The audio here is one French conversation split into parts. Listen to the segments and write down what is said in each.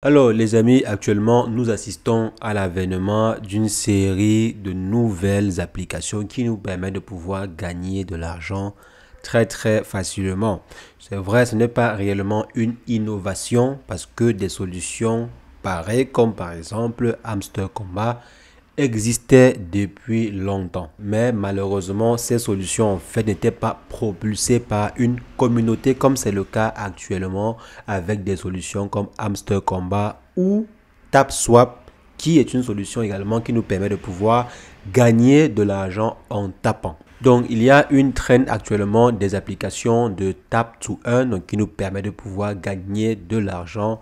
Alors les amis, actuellement nous assistons à l'avènement d'une série de nouvelles applications qui nous permettent de pouvoir gagner de l'argent très facilement. C'est vrai, ce n'est pas réellement une innovation parce que des solutions pareilles comme par exemple Hamster Combat existaient depuis longtemps. Mais malheureusement, ces solutions en fait n'étaient pas propulsées par une communauté comme c'est le cas actuellement avec des solutions comme Hamster Combat ou TapSwap qui est une solution également qui nous permet de pouvoir gagner de l'argent en tapant. Donc, il y a une trend actuellement des applications de Tap to Earn donc, qui nous permet de pouvoir gagner de l'argent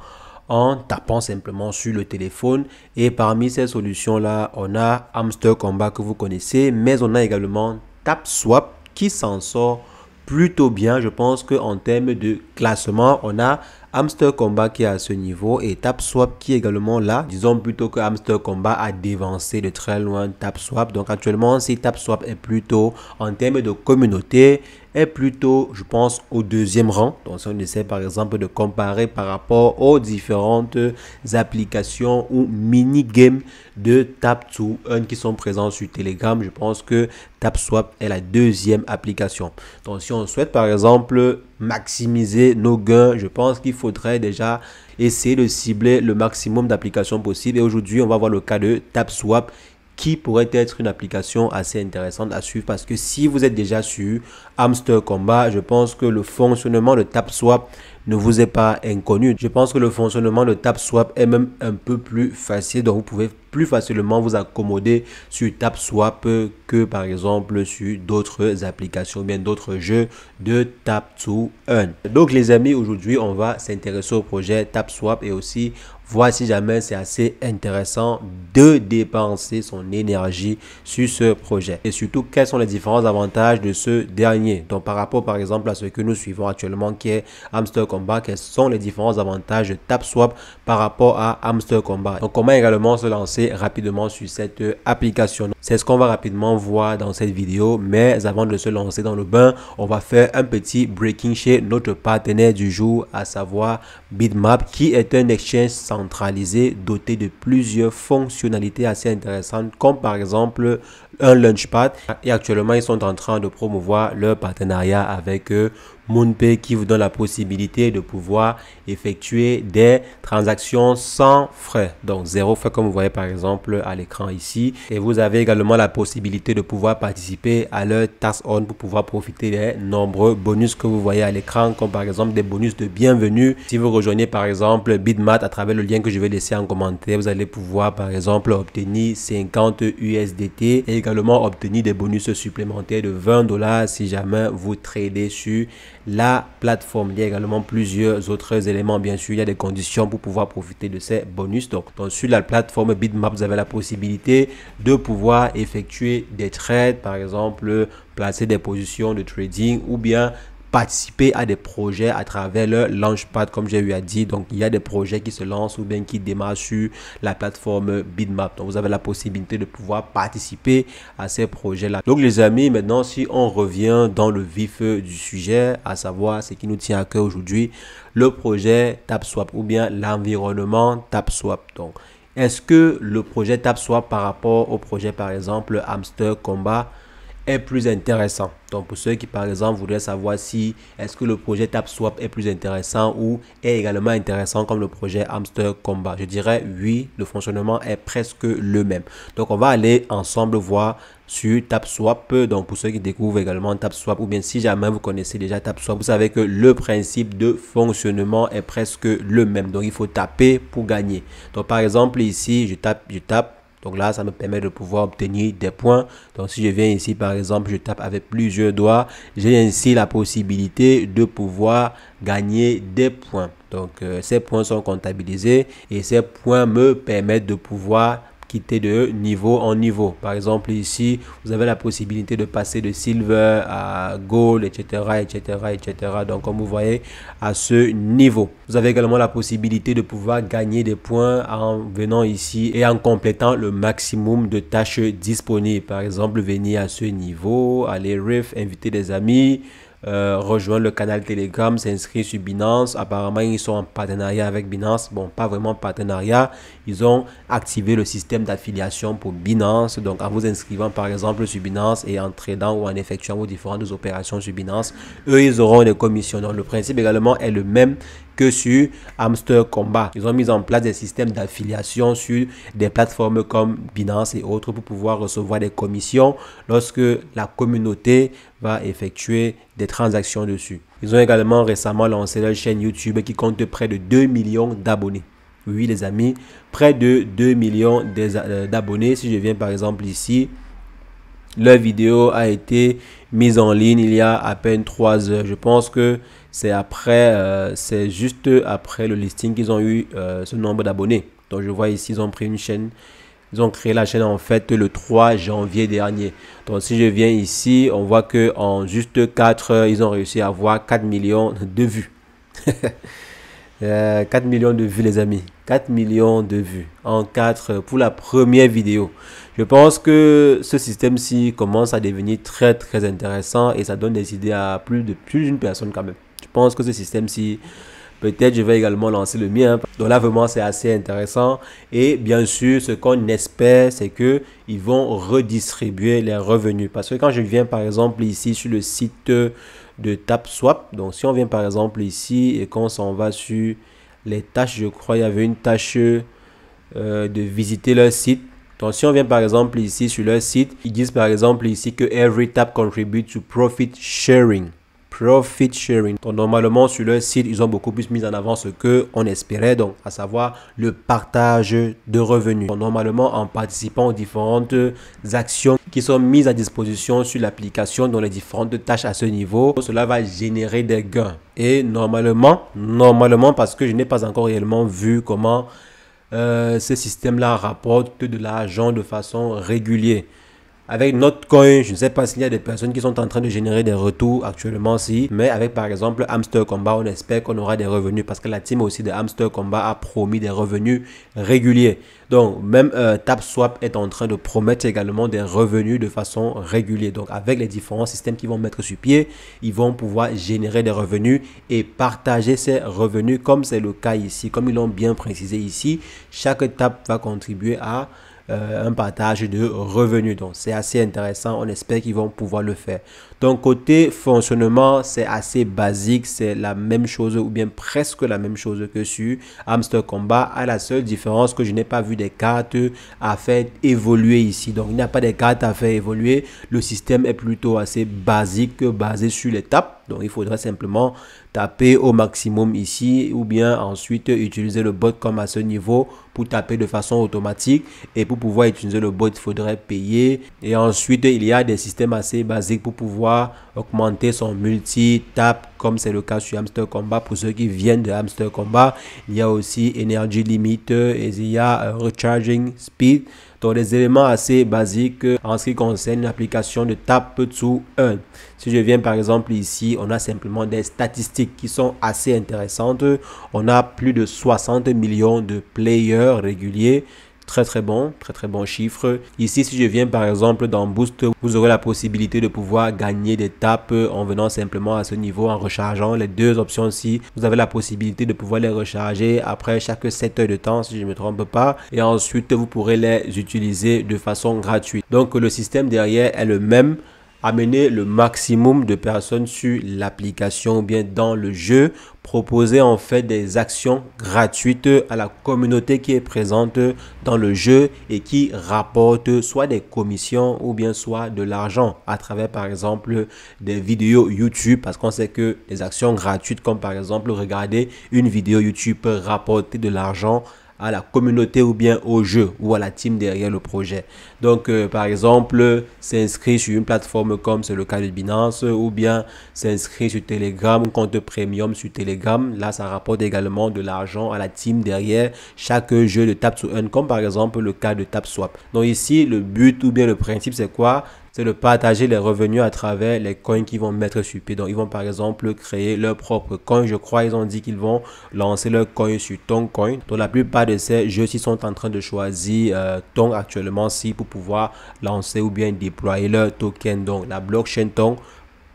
en tapant simplement sur le téléphone. Et parmi ces solutions-là, on a Hamster Combat que vous connaissez, mais on a également TapSwap qui s'en sort plutôt bien. Je pense qu'en termes de classement, on a Hamster Combat qui est à ce niveau et TapSwap qui est également là. Disons plutôt que Hamster Combat a dévancé de très loin TapSwap. Donc actuellement, si TapSwap est plutôt en termes de communauté, est plutôt, je pense, au deuxième rang. Donc si on essaie par exemple de comparer par rapport aux différentes applications ou mini-games de Tap to Earn qui sont présents sur Telegram, je pense que TapSwap est la deuxième application. Donc si on souhaite par exemple maximiser nos gains, je pense qu'il faudrait déjà essayer de cibler le maximum d'applications possibles. Et aujourd'hui, on va voir le cas de TapSwap qui pourrait être une application assez intéressante à suivre parce que si vous êtes déjà sur Hamster Combat, je pense que le fonctionnement de TapSwap ne vous est pas inconnu. Je pense que le fonctionnement de TapSwap est même un peu plus facile, donc vous pouvez plus facilement vous accommoder sur TapSwap que par exemple sur d'autres applications, bien d'autres jeux de Tap to Earn. Donc les amis, aujourd'hui on va s'intéresser au projet TapSwap et aussi voir si jamais c'est assez intéressant de dépenser son énergie sur ce projet. Et surtout, quels sont les différents avantages de ce dernier. Donc, par rapport, par exemple, à ce que nous suivons actuellement, qui est Hamster Combat, quels sont les différents avantages de TapSwap par rapport à Hamster Combat. Donc, comment également se lancer rapidement sur cette application. C'est ce qu'on va rapidement voir dans cette vidéo. Mais avant de se lancer dans le bain, on va faire un petit breaking chez notre partenaire du jour, à savoir Bitmap, qui est un exchange centralisé doté de plusieurs fonctionnalités assez intéressantes comme par exemple un Launchpad. Et actuellement, ils sont en train de promouvoir leur partenariat avec MoonPay qui vous donne la possibilité de pouvoir effectuer des transactions sans frais. Donc, zéro frais comme vous voyez par exemple à l'écran ici. Et vous avez également la possibilité de pouvoir participer à leur Task On pour pouvoir profiter des nombreux bonus que vous voyez à l'écran, comme par exemple des bonus de bienvenue. Si vous rejoignez par exemple Bitmat à travers le lien que je vais laisser en commentaire, vous allez pouvoir par exemple obtenir 50 USDT et également obtenir des bonus supplémentaires de 20 $ si jamais vous tradez sur la plateforme. Il y a également plusieurs autres éléments, bien sûr. Il y a des conditions pour pouvoir profiter de ces bonus. Donc sur la plateforme Bitmap, vous avez la possibilité de pouvoir effectuer des trades, par exemple, placer des positions de trading ou bien participer à des projets à travers le Launchpad, comme j'ai eu à dire. Donc, il y a des projets qui se lancent ou bien qui démarrent sur la plateforme Bitmap. Donc, vous avez la possibilité de pouvoir participer à ces projets-là. Donc, les amis, maintenant, si on revient dans le vif du sujet, à savoir ce qui nous tient à cœur aujourd'hui, le projet TapSwap ou bien l'environnement TapSwap. Donc, est-ce que le projet TapSwap par rapport au projet, par exemple, Hamster Combat, est plus intéressant? Donc pour ceux qui par exemple voudraient savoir si est-ce que le projet TapSwap est plus intéressant ou est également intéressant comme le projet Hamster Combat, je dirais oui, le fonctionnement est presque le même. Donc on va aller ensemble voir sur TapSwap. Donc pour ceux qui découvrent également TapSwap ou bien si jamais vous connaissez déjà TapSwap, vous savez que le principe de fonctionnement est presque le même. Donc il faut taper pour gagner. Donc par exemple ici je tape. Donc là, ça me permet de pouvoir obtenir des points. Donc si je viens ici, par exemple, je tape avec plusieurs doigts, j'ai ainsi la possibilité de pouvoir gagner des points. Donc ces points sont comptabilisés et ces points me permettent de pouvoir quitter de niveau en niveau. Par exemple ici, vous avez la possibilité de passer de silver à gold, etc., etc., etc. Donc comme vous voyez à ce niveau, vous avez également la possibilité de pouvoir gagner des points en venant ici et en complétant le maximum de tâches disponibles. Par exemple, venir à ce niveau, aller riff, inviter des amis, rejoindre le canal Telegram, s'inscrire sur Binance. Apparemment, ils sont en partenariat avec Binance. Bon, pas vraiment partenariat. Ils ont activé le système d'affiliation pour Binance. Donc, en vous inscrivant par exemple sur Binance et en tradant ou en effectuant vos différentes opérations sur Binance, eux, ils auront des commissions. Donc, le principe également est le même que sur Hamster Combat. Ils ont mis en place des systèmes d'affiliation sur des plateformes comme Binance et autres pour pouvoir recevoir des commissions lorsque la communauté va effectuer des transactions dessus. Ils ont également récemment lancé leur chaîne YouTube qui compte près de 2 millions d'abonnés. Oui les amis, près de 2 millions d'abonnés. Si je viens par exemple ici, leur vidéo a été mise en ligne il y a à peine 3 heures. Je pense que c'est après, c'est juste après le listing qu'ils ont eu ce nombre d'abonnés. Donc je vois ici, ils ont pris une chaîne. Ils ont créé la chaîne en fait le 3 janvier dernier. Donc si je viens ici, on voit que en juste 4 heures, ils ont réussi à avoir 4 millions de vues. 4 millions de vues les amis. 4 millions de vues en 4 heures pour la première vidéo. Je pense que ce système-ci commence à devenir très très intéressant et ça donne des idées à plus d'une personne quand même. Je pense que ce système-ci, peut-être je vais également lancer le mien. Donc là vraiment c'est assez intéressant et bien sûr ce qu'on espère c'est que ils vont redistribuer les revenus. Parce que quand je viens par exemple ici sur le site de TapSwap, donc si on vient par exemple ici et qu'on s'en va sur les tâches, je crois il y avait une tâche de visiter leur site. Donc si on vient par exemple ici sur leur site, ils disent par exemple ici que every tap contribute to profit sharing. Profit sharing. Donc normalement sur leur site, ils ont beaucoup plus mis en avant ce que on espérait, donc à savoir le partage de revenus. Donc, normalement en participant aux différentes actions qui sont mises à disposition sur l'application dans les différentes tâches à ce niveau, cela va générer des gains. Et normalement parce que je n'ai pas encore réellement vu comment ce système-là rapporte de l'argent de façon régulière. Avec notre coin, je ne sais pas s'il y a des personnes qui sont en train de générer des retours actuellement, si, mais avec par exemple Hamster Combat, on espère qu'on aura des revenus parce que la team aussi de Hamster Combat a promis des revenus réguliers. Donc même TapSwap est en train de promettre également des revenus de façon régulière. Donc avec les différents systèmes qu'ils vont mettre sur pied, ils vont pouvoir générer des revenus et partager ces revenus comme c'est le cas ici. Comme ils l'ont bien précisé ici, chaque tap va contribuer à un partage de revenus. Donc c'est assez intéressant, on espère qu'ils vont pouvoir le faire. Donc côté fonctionnement, c'est assez basique, c'est la même chose ou bien presque la même chose que sur Hamster Combat, à la seule différence que je n'ai pas vu des cartes à faire évoluer ici. Donc il n'y a pas des cartes à faire évoluer, le système est plutôt assez basique, basé sur les tapes. Donc il faudrait simplement taper au maximum ici ou bien ensuite utiliser le bot comme à ce niveau pour taper de façon automatique. Et pour pouvoir utiliser le bot, il faudrait payer. Et ensuite, il y a des systèmes assez basiques pour pouvoir augmenter son multi-tap comme c'est le cas sur Hamster Combat. Pour ceux qui viennent de Hamster Combat, il y a aussi Energy Limit et il y a Recharging Speed. Donc des éléments assez basiques en ce qui concerne l'application de Tap to Earn. Si je viens par exemple ici, on a simplement des statistiques qui sont assez intéressantes. On a plus de 60 millions de players réguliers. Très bon chiffre. Ici, si je viens par exemple dans Boost, vous aurez la possibilité de pouvoir gagner des tapes en venant simplement à ce niveau en rechargeant les deux options-ci. Vous avez la possibilité de pouvoir les recharger après chaque 7 heures de temps si je ne me trompe pas. Et ensuite, vous pourrez les utiliser de façon gratuite. Donc, le système derrière est le même. Amener le maximum de personnes sur l'application ou bien dans le jeu, proposer en fait des actions gratuites à la communauté qui est présente dans le jeu et qui rapporte soit des commissions ou bien soit de l'argent à travers par exemple des vidéos YouTube, parce qu'on sait que les actions gratuites comme par exemple regarder une vidéo YouTube peut rapporter de l'argent à la communauté ou bien au jeu ou à la team derrière le projet. Donc par exemple s'inscrire sur une plateforme comme c'est le cas de Binance ou bien s'inscrire sur Telegram, un compte premium sur Telegram, là ça rapporte également de l'argent à la team derrière chaque jeu de Tap to Earn, comme par exemple le cas de TapSwap. Donc ici le but ou bien le principe c'est quoi? C'est de partager les revenus à travers les coins qu'ils vont mettre sur pied. Donc, ils vont par exemple créer leur propre coin. Je crois ils ont dit qu'ils vont lancer leur coin sur Toncoin. Donc, la plupart de ces jeux-ci sont en train de choisir Tong actuellement pour pouvoir lancer ou bien déployer leur token. Donc, la blockchain Tong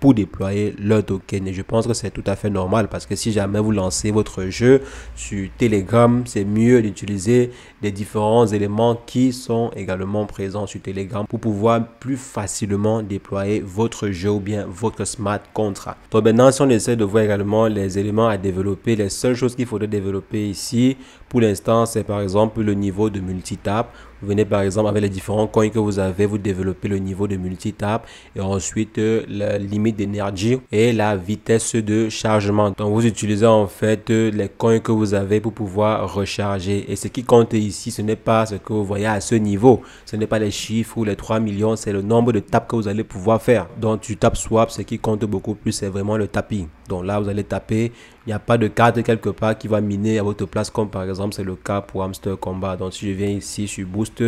pour déployer leur token. Et je pense que c'est tout à fait normal parce que si jamais vous lancez votre jeu sur Telegram, c'est mieux d'utiliser les différents éléments qui sont également présents sur Telegram pour pouvoir plus facilement déployer votre jeu ou bien votre smart contract. Donc maintenant, si on essaie de voir également les éléments à développer, les seules choses qu'il faudrait développer ici pour l'instant, c'est par exemple le niveau de multitap. Vous venez par exemple avec les différents coins que vous avez, vous développez le niveau de multitap et ensuite la limite d'énergie et la vitesse de chargement. Donc vous utilisez en fait les coins que vous avez pour pouvoir recharger. Et ce qui compte ici, ce n'est pas ce que vous voyez à ce niveau. Ce n'est pas les chiffres ou les 3 millions, c'est le nombre de taps que vous allez pouvoir faire. Donc tu tapes swap, ce qui compte beaucoup plus, c'est vraiment le tapping. Donc là, vous allez taper. Il n'y a pas de carte quelque part qui va miner à votre place, comme par exemple c'est le cas pour Hamster Kombat. Donc si je viens ici sur Boost,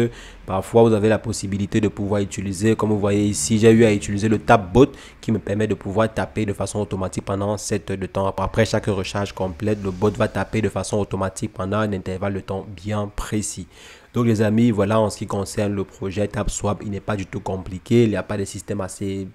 parfois vous avez la possibilité de pouvoir utiliser, comme vous voyez ici, j'ai eu à utiliser le tap bot qui me permet de pouvoir taper de façon automatique pendant 7 heures de temps. Après chaque recharge complète, le bot va taper de façon automatique pendant un intervalle de temps bien précis. Donc les amis, voilà en ce qui concerne le projet TapSwap, il n'est pas du tout compliqué, il n'y a pas de système assez,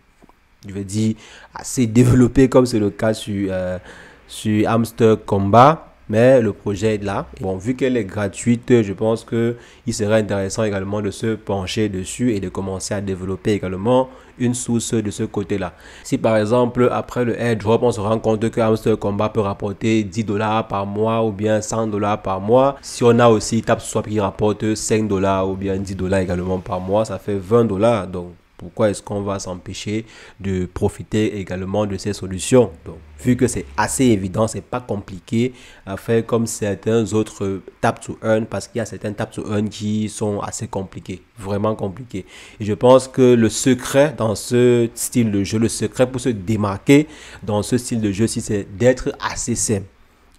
je veux dire, assez développé comme c'est le cas sur Hamster Kombat, mais le projet est là. Bon, vu qu'elle est gratuite, je pense que il serait intéressant également de se pencher dessus et de commencer à développer également une source de ce côté-là. Si par exemple, après le airdrop, on se rend compte que Hamster Kombat peut rapporter 10 $ par mois ou bien 100 $ par mois. Si on a aussi TapSwap qui rapporte 5 $ ou bien 10 $ également par mois, ça fait 20 $. Donc, pourquoi est-ce qu'on va s'empêcher de profiter également de ces solutions? Donc, vu que c'est assez évident, c'est pas compliqué à faire comme certains autres tap to earn, parce qu'il y a certains tap to earn qui sont assez compliqués, vraiment compliqués. Et je pense que le secret dans ce style de jeu, le secret pour se démarquer dans ce style de jeu, c'est d'être assez simple.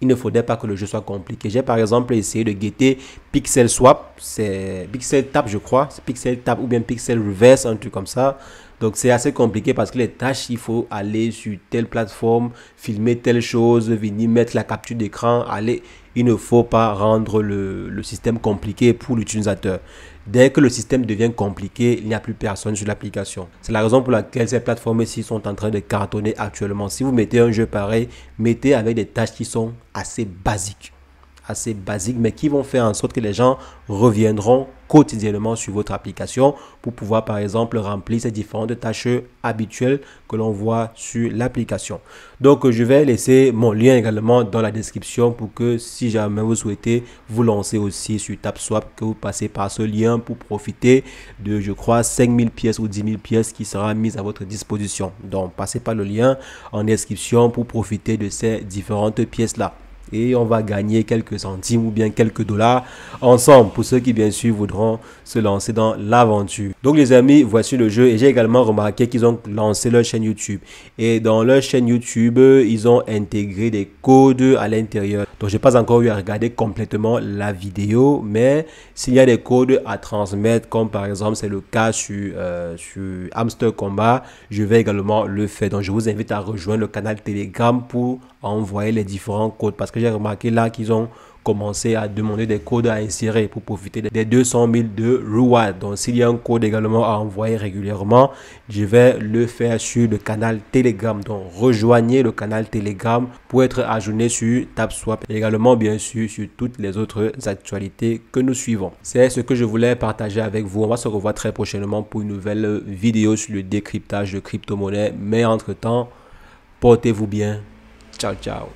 Il ne faudrait pas que le jeu soit compliqué. J'ai par exemple essayé de guetter Pixel Swap, c'est Pixel Tap je crois, c'est Pixel Tap ou bien Pixel Reverse, un truc comme ça. Donc c'est assez compliqué parce que les tâches, il faut aller sur telle plateforme, filmer telle chose, venir mettre la capture d'écran, aller. Il ne faut pas rendre le système compliqué pour l'utilisateur. Dès que le système devient compliqué, il n'y a plus personne sur l'application. C'est la raison pour laquelle ces plateformes-ci sont en train de cartonner actuellement. Si vous mettez un jeu pareil, mettez avec des tâches qui sont assez basiques, mais qui vont faire en sorte que les gens reviendront quotidiennement sur votre application pour pouvoir par exemple remplir ces différentes tâches habituelles que l'on voit sur l'application. Donc je vais laisser mon lien également dans la description pour que si jamais vous souhaitez vous lancer aussi sur TapSwap, que vous passez par ce lien pour profiter de, je crois, 5000 pièces ou 10 000 pièces qui sera mise à votre disposition. Donc passez par le lien en description pour profiter de ces différentes pièces là. Et on va gagner quelques centimes ou bien quelques dollars ensemble pour ceux qui bien sûr voudront se lancer dans l'aventure. Donc les amis, voici le jeu et j'ai également remarqué qu'ils ont lancé leur chaîne YouTube. Et dans leur chaîne YouTube, ils ont intégré des codes à l'intérieur. Donc je n'ai pas encore eu à regarder complètement la vidéo, mais s'il y a des codes à transmettre, comme par exemple c'est le cas sur Hamster Kombat, je vais également le faire. Donc je vous invite à rejoindre le canal Telegram pour envoyer les différents codes parce que j'ai remarqué là qu'ils ont commencé à demander des codes à insérer pour profiter des 200 000 de reward. Donc s'il y a un code également à envoyer régulièrement, je vais le faire sur le canal Telegram. Donc rejoignez le canal Telegram pour être ajourné sur TapSwap et également bien sûr sur toutes les autres actualités que nous suivons. C'est ce que je voulais partager avec vous. On va se revoir très prochainement pour une nouvelle vidéo sur le décryptage de crypto-monnaies. Mais entre temps, portez-vous bien. Ciao, ciao.